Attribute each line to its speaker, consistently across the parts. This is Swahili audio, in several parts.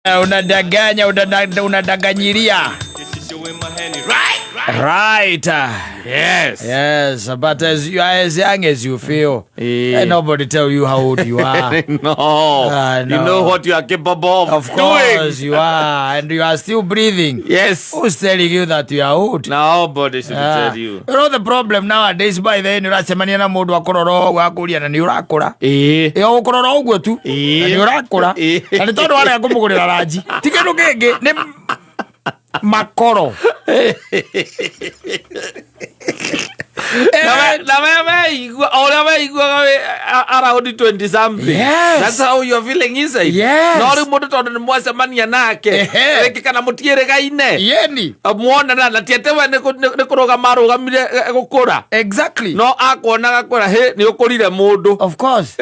Speaker 1: Unadanganya, unadanganyilia. Right. Yes, but as young as you feel, nobody tell you how old you are.
Speaker 2: No. You know what you are capable
Speaker 1: of
Speaker 2: doing.
Speaker 1: Course you are, and you are still breathing.
Speaker 2: Yes.
Speaker 1: Who's telling you that you are old?
Speaker 2: Nobody should tell you.
Speaker 1: You know the problem nowadays, by the end, uracemania na mundu akororo wakuria na ni urakura. Ukororo uguo tu. Na ni urakura. Na ni tondu wale kumugurira ranji. Tikindu kingi ni makoro.
Speaker 2: Around 20 something.
Speaker 1: Yes.
Speaker 2: That's how you're feeling inside.
Speaker 1: Yes.
Speaker 2: Nori mundu tondu ni mwasemania nake. Rekikana mutiere gaine.
Speaker 1: Yeni.
Speaker 2: Muona na tietewe ni kurugama rugamire gukura.
Speaker 1: Exactly.
Speaker 2: No akwona gakora he ni ukurire mundu.
Speaker 1: Of course.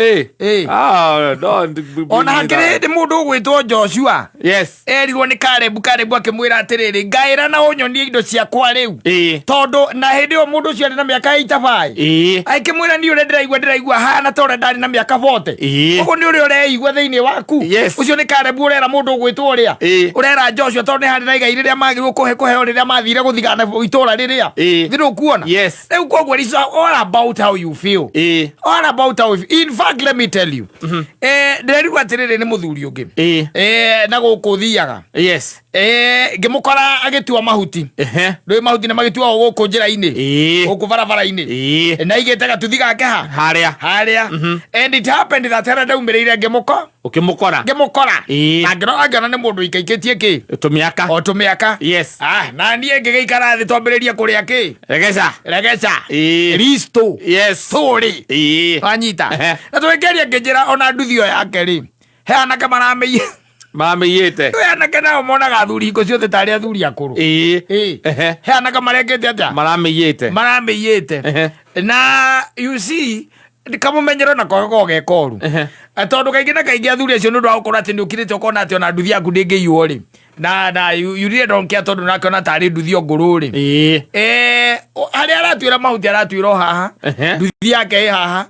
Speaker 2: Don't.
Speaker 1: Ona hakiri ni mundu gwitwo Joshua.
Speaker 2: Yes.
Speaker 1: Erirwo ni Karebu akimwira atiriri ngaira na unyonie indo ciakwa riu. Tondu na hindi o mundu cio na miaka 85. Aikimwira ni ure ndiraigua hana tondu ndari na miaka 40. Uguo ni ure ureigua thiini waku. Ucio ni Karebu urera mundu gwitwo ria. Urera Joshua tondu ni handi na igai riria magirwo kuheo riria mathire guthigana itura riria. Thiru kuona. Riu koguo is all about how you feel. All about how you feel. In fact, let me tell you. Ndirigua atiriri ni muthuri ungi. Na guku thiaga.
Speaker 2: Yes.
Speaker 1: Ngimukora agitua mahuti. Ndoi mahuti na magitua guku njira-ini. Guku barabara-ini. Na igete gatuthi gake haria. And it happened that hera ndaumirire
Speaker 2: ukimukora.
Speaker 1: Na ngiona ni mundu ikaikitie ki? Tumiaka.
Speaker 2: Yes.
Speaker 1: Na nie ngigeikara thi twambiririe kuria ki? Regesa. Risto.
Speaker 2: Yes.
Speaker 1: Tori. Wanyita. Na twekeria nginjira ona nduthio yake ri. He anake
Speaker 2: marameyete.
Speaker 1: We anake nao monaga athuri hingo ciothe tari athuri akuru. He anake marekete atia? Marameyete. Na you see, kamumenyero na kogo gekoru. Tondu kaingi na kaingi athuri acio nundu wa gukora ati ni ukirite ukona ati ona nduthi yaku ndingiiywo ri. Na you really don't care tondu nakona tari nduthi nguru ri. Hari aratwira mahuti aratwira haha. Nduthi yake haha.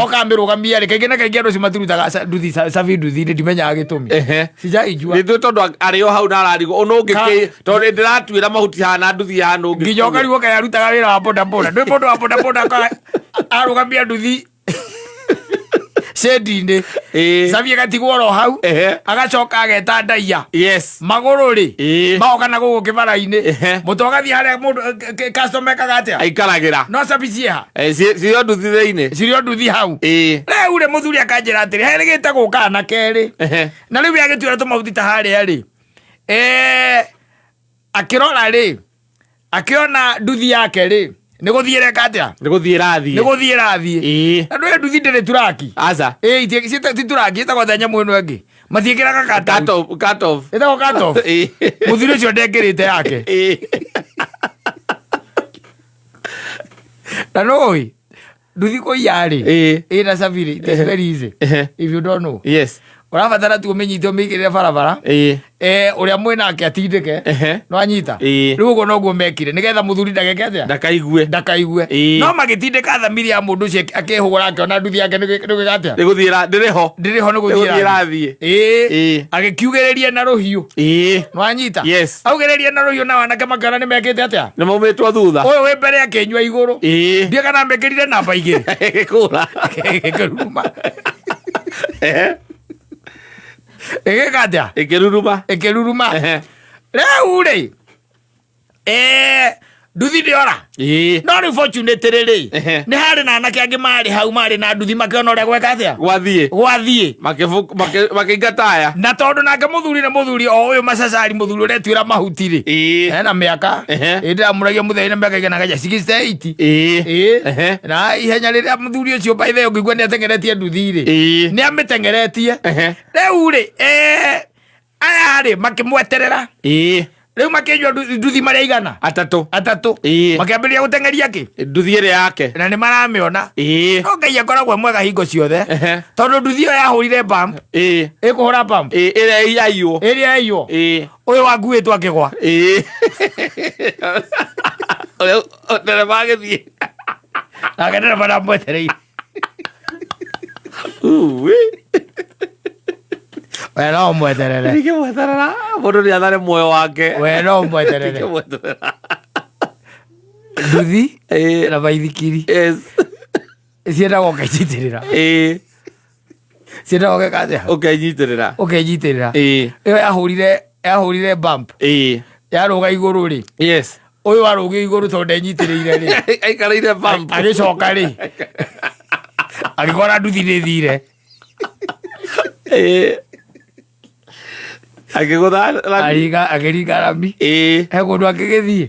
Speaker 1: Okamirugamia ri kaingi na kaingi andu cimaturutaga nduthi safi nduthi ndimenyaga gitumi. Sijaijua.
Speaker 2: Ni tondu ario hau na ararigo ono ngiki tondu ndiratwira mahuti hana nduthi hana ungi.
Speaker 1: Ngijoka riwo kaya rutaga wira wa boda. Ndoi mundu wa boda ka arugamia nduthi Sedine. Sabi agatigwo ro hau. Agacoka ageta ndaia.
Speaker 2: Yes.
Speaker 1: Maguru ri. Maoka na gugu kibara-ini. Mutogathi haria mundu customer kagatia.
Speaker 2: Aikaragira.
Speaker 1: No sabi ciha.
Speaker 2: Sirio nduthi thiini.
Speaker 1: Sirio nduthi hau. Riu ri muthuri akanjira atiri herigite guka na keri. Na riu agitwira tumahuti ta haria ri. Akirora ri. Akiona nduthi yake ri. Niguthiire katia?
Speaker 2: Niguthiire rathie.
Speaker 1: Andu nduthi ndire turaki.
Speaker 2: Aza.
Speaker 1: Ti turaki itagwo thanya mwenu engi. Mathiikiraga cut off. Itagwo cut off. Muthuri ucio ndengirite yake. Na noi nduthi kuiyari. Na safiri. It is very easy. If you don't know.
Speaker 2: Yes.
Speaker 1: Urabatara tu umenyite umikirire barabara. Uria mwena ake atindike. No anyita. Riu uguo noguo mekire nigetha muthuri ndageke atia? Ndakaigue. No magitindika thamiri ya mundu ucio akihugura akiona nduthi yake nigugatia?
Speaker 2: Ndiriho
Speaker 1: niguthiira rathie. Agikiugiriria na ruhiu. No anyita. Augiriria na ruhiu na wanake makana ni mekite atia?
Speaker 2: Ni maumitwo thutha.
Speaker 1: Uyu wi mbere akinywa iguru. Ndia kana mekirire namba igiri.
Speaker 2: Gikura.
Speaker 1: Gikiruma. Katia? Ikiruruma. Riu ri. Nduthi ndiora. No ni fortunate riri. Ni hari na anake angi mari hau mari na nduthi makiona uria gweka atia? Gwathie.
Speaker 2: Makiingataya.
Speaker 1: Na tondu nake muthuri o uyu macacari muthuri uretwira mahuti ri. Ena miaka. Ndiramuragia mutheri na miaka igana gaja 68. Na ihenya riria muthuri ucio by the way ngigua ni atengeretie nduthi ri. Ni amitengeretie. Riu ri aya ri makimweterera. Riu makinywa nduthi maria igana? Atatu. Makiambiria gutengeria ki?
Speaker 2: Nduthi iri yake.
Speaker 1: Na ni maramiona. No Ngai akoragwo mwega hingo ciothe. Tondu nduthi iyo yahurire bump. Ikuhura bump.
Speaker 2: Iri yaiywo.
Speaker 1: Uyu wakuitwo akigwa.
Speaker 2: Ndereba agithie.
Speaker 1: Agendereba ndamwetereire. we no mweterere
Speaker 2: ndingĩmweterera mũndũ nĩ athare muoyo wake
Speaker 1: we no mweterere
Speaker 2: ndingĩmweterera
Speaker 1: nduthi na baithikiri ciendaga ũkenyitĩrĩra ciendaga ũgeka atĩa ũkenyitĩrĩra ĩyo yahũrire bump yarũga igũrũ rĩ ũyũ warũgio igũrũ tondũ ndenyitĩrĩire rĩ
Speaker 2: aikarĩire bump
Speaker 1: agĩcoka rĩ agĩkora nduthi nĩ thire agĩringa rami he kũndũ angĩgĩthiĩ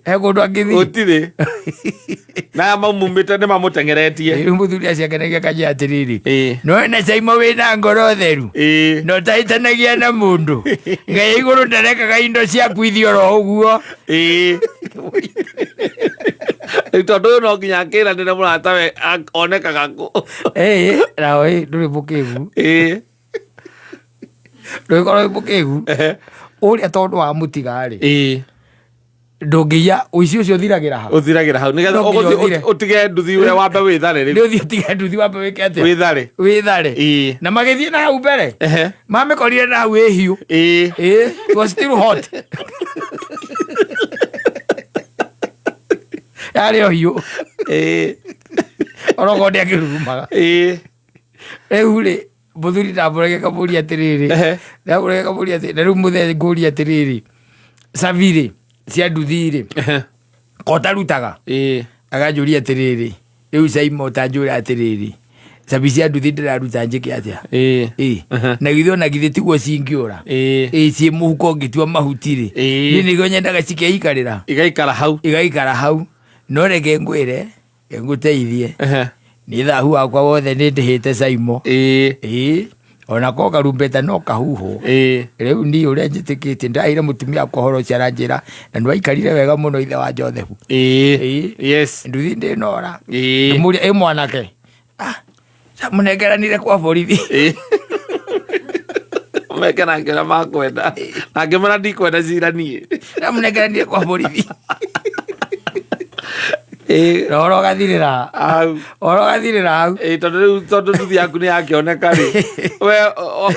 Speaker 1: he kũndũ angĩthiĩ
Speaker 2: gũtirĩ naya maumumĩte nĩ mamũteng'eretie
Speaker 1: rĩu mũthuri acio akenagia kanjĩra atĩrĩrĩ no na caimo wĩna ngoro theru na ũtahĩtanagia na mũndũ ngai igũrũ ndarekaga indo ciaku ithioro ũguo
Speaker 2: tondũ ũyũ no nginya akĩranĩre mũratawe onekaga kũ
Speaker 1: nao ndũrĩ mũkĩgu ndũgĩkorwo wĩ mũkĩgu ũrĩa tondũ wa mũtiga-rĩ ndũngĩia ũici ũcio ũthiragĩra hau
Speaker 2: nĩgetha ũtige nduthi ũrĩa wambe wĩthare rĩu
Speaker 1: nĩ ũthiĩ ũtige nduthi wambe wĩke atĩa wĩthare na magĩthiĩ na hau mbere mamĩkorire na hau ĩhiũ it was still hot yarĩ o hiũ orokorwo ndĩakĩrurumaga rĩu-rĩ mũthuri ndambũrage kamũria atĩrĩrĩ na rĩu mũthee ngũria atĩrĩrĩ cabi-rĩ cia nduthi-rĩ kotarutaga akanjũria atĩrĩrĩ rĩu caimo ũtanjũra atĩrĩrĩ cabi cia nduthi ndĩraruta njĩke atĩa na githĩ ona githĩ tiguo cingĩũra ciĩ mũhuko ngĩtua mahuti-rĩ niĩ nĩguo nyendaga cikeikarĩra igaikara hau no reke ngwĩre ngũteithie nĩ thahu wakwa wothe nĩ ndĩhĩte caimo ona ko karumbeta no kahuho rĩu niĩ ũrĩa njĩtĩkĩtie ndahire mũtumia kũhoro ũcio aranjĩra na nĩwaikarire wega mũno ithe wa Jothefu nduthi ndĩnora mũria mwanake mũnengeranire kwa borithi
Speaker 2: meke nake ũrĩa makwenda nake mana ndikwenda cira niĩ
Speaker 1: mũnengeranire kwa borithi oro gathirĩra hau
Speaker 2: tondũ nduthi yaku nĩ yakĩoneka-rĩ we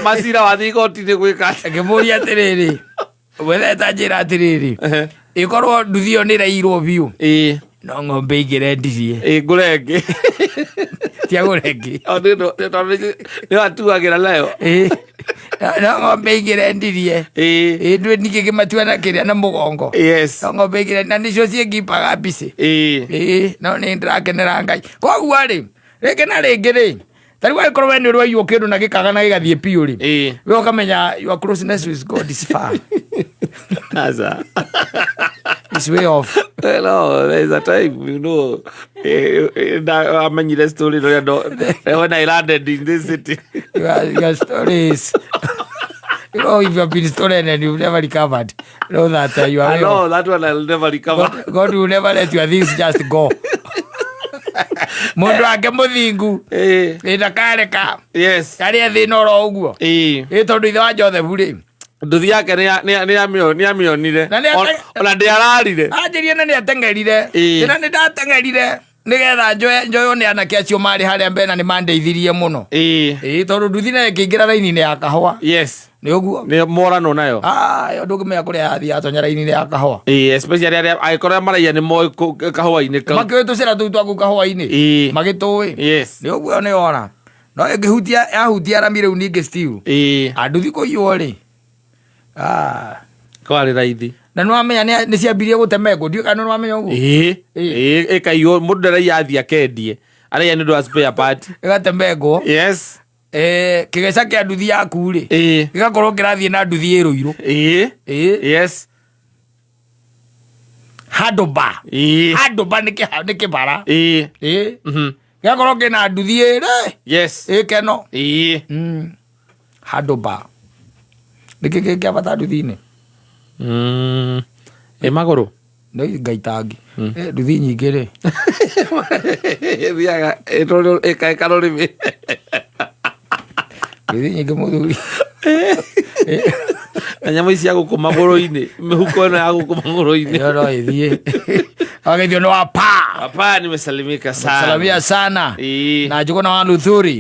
Speaker 2: macira wathiĩ igoti-inĩ gwĩka
Speaker 1: ngĩmũria atĩrĩrĩ wetheta njĩra atĩrĩrĩ ĩkorwo nduthi ĩyo nĩ ĩraiyirwo biũ no ng'ombe ingĩrendirie
Speaker 2: ngũrenge
Speaker 1: tiagũre ngĩ
Speaker 2: tondũ nĩ watuagĩra nayo
Speaker 1: no ng'ombe ingĩrendirie ndwĩ ningĩ ngĩmatua na kĩrĩa na mũgongo no ng'ombe ingĩrendirie na nĩcio ciĩngipaga mbicĩ no nĩ ndĩrakenera Ngai koguo-rĩ rĩngĩ na rĩngĩ-rĩ tarĩu angĩkorwo we nĩ ũrwaiywo kĩndũ na gĩkaga na gĩgathiĩ biũ-rĩ we ũkamenya your closeness with God is far it's way off.
Speaker 2: No, there's a time, you know, amenyire story when I landed in this city.
Speaker 1: Your stories. You know, if you have been stolen and you've never recovered, know that you are.
Speaker 2: I know, that one I'll never recover.
Speaker 1: God will never let your things just go. Mundu ake muthingu ndakareka karia thina oro uguo tondu ithe wa Jothefu-rĩ
Speaker 2: nduthi yake nĩ amĩonire ona ndĩararire
Speaker 1: anjĩrie na nĩ ateng'erire tena nĩ ndateng'erire nĩgetha njoywo nĩ anake acio marĩ harĩa mbere na nĩ mandeithirie mũno tondũ nduthi nayo ĩkĩingĩra raini-inĩ ya kahũa nĩ ũguo
Speaker 2: nĩ morano nayo
Speaker 1: ndũngĩmenya kũrĩa yathiĩ yatonya raini-inĩ ya kahũa
Speaker 2: especially arĩa angĩkorwo maraiya nĩ moĩ kahũa-inĩ kau
Speaker 1: makĩũĩ tũcĩra tũu twaku kahũa-inĩ magĩtũĩ nĩ ũguo nĩwona no ĩngĩhutia yahutia rami rĩu ningĩ still nduthi kũiywo-rĩ
Speaker 2: kwarĩ raithi
Speaker 1: na nĩwamenya nĩ ciambirie gũtemengwo ndiũĩ kana nĩwamenya ũguo
Speaker 2: ĩkaiywo mũndũ ndaraiya athiĩ akendie araiya nĩ ũndũ wa spare part
Speaker 1: ĩgatemengwo kĩgeca kĩa nduthi yaku-rĩ gĩgakorwo kĩrathiĩ na nduthi ĩrũirũ handlebar nĩ kĩbara gĩgakorwo kĩna nduthi ĩkeno handlebar nĩkĩ kĩa bata nduthi-inĩ
Speaker 2: magũrũ
Speaker 1: nĩ ngaitangi nduthi nyingĩ-rĩ
Speaker 2: thiaga ĩkaĩka rũrĩmĩ
Speaker 1: nduthi nyingĩ mũthuri
Speaker 2: na nyamũ ici ya gũkũ magũrũ-inĩ mĩhuko ĩno ya gũkũ magũrũ-inĩ
Speaker 1: ĩyo no ĩthiĩ wagethio nĩ wapa
Speaker 2: nimesalimika sana
Speaker 1: salamia sana na njũkũ na wa Luthuri